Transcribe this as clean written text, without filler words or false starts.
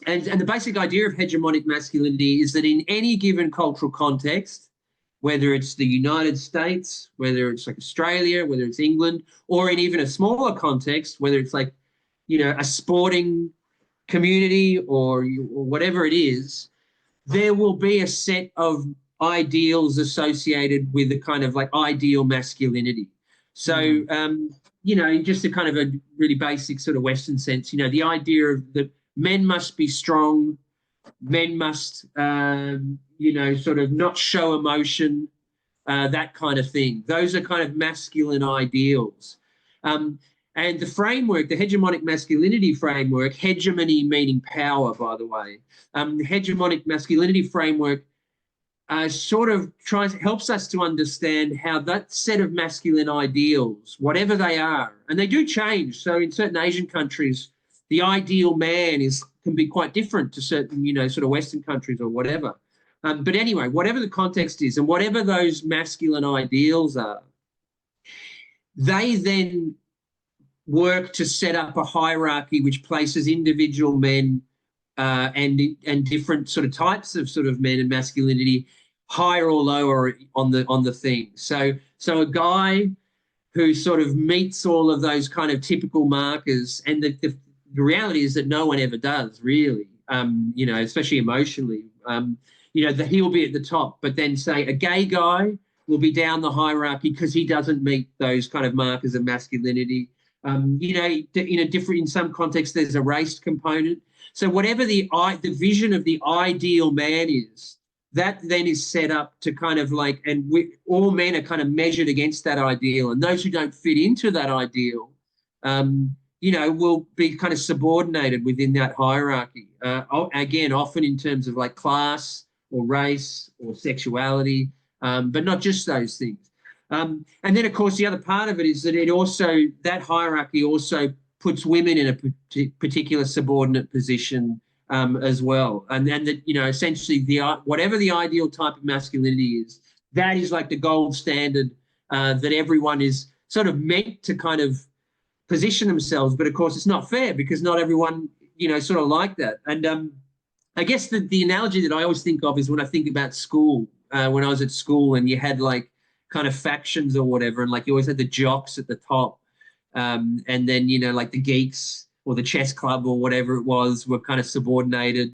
And the basic idea of hegemonic masculinity is that in any given cultural context, whether it's the United States, whether it's like Australia, whether it's England, or in even a smaller context, whether it's like, a sporting community or whatever it is, there will be a set of ideals associated with a kind of like ideal masculinity. So, just a kind of a really basic sort of Western sense, the idea of that men must be strong, men must, sort of not show emotion, that kind of thing. Those are kind of masculine ideals. And the framework, the hegemonic masculinity framework, hegemony meaning power, by the way, the hegemonic masculinity framework sort of helps us to understand how that set of masculine ideals, whatever they are, and they do change. So in certain Asian countries, the ideal man can be quite different to certain, sort of Western countries or whatever. But anyway, whatever the context is and whatever those masculine ideals are, they then work to set up a hierarchy which places individual men and different sort of types of sort of men and masculinity higher or lower on the thing. So a guy who sort of meets all of those kind of typical markers, and the reality is that no one ever does really, especially emotionally. That he'll be at the top, but then say a gay guy will be down the hierarchy because he doesn't meet those kind of markers of masculinity. In some contexts, there's a race component. So whatever the vision of the ideal man is, that then is set up to kind of like, and all men are kind of measured against that ideal. And those who don't fit into that ideal, will be kind of subordinated within that hierarchy. Again, often in terms of like class or race or sexuality, but not just those things. And then, of course, the other part of it is that that hierarchy also puts women in a particular subordinate position as well. And that, essentially whatever the ideal type of masculinity is, that is like the gold standard that everyone is sort of meant to kind of position themselves. But of course, it's not fair because not everyone, sort of like that. And I guess the analogy that I always think of is when I think about school, when I was at school and you had like kind of factions or whatever, and like you always had the jocks at the top. And then, like the geeks or the chess club or whatever it was were kind of subordinated.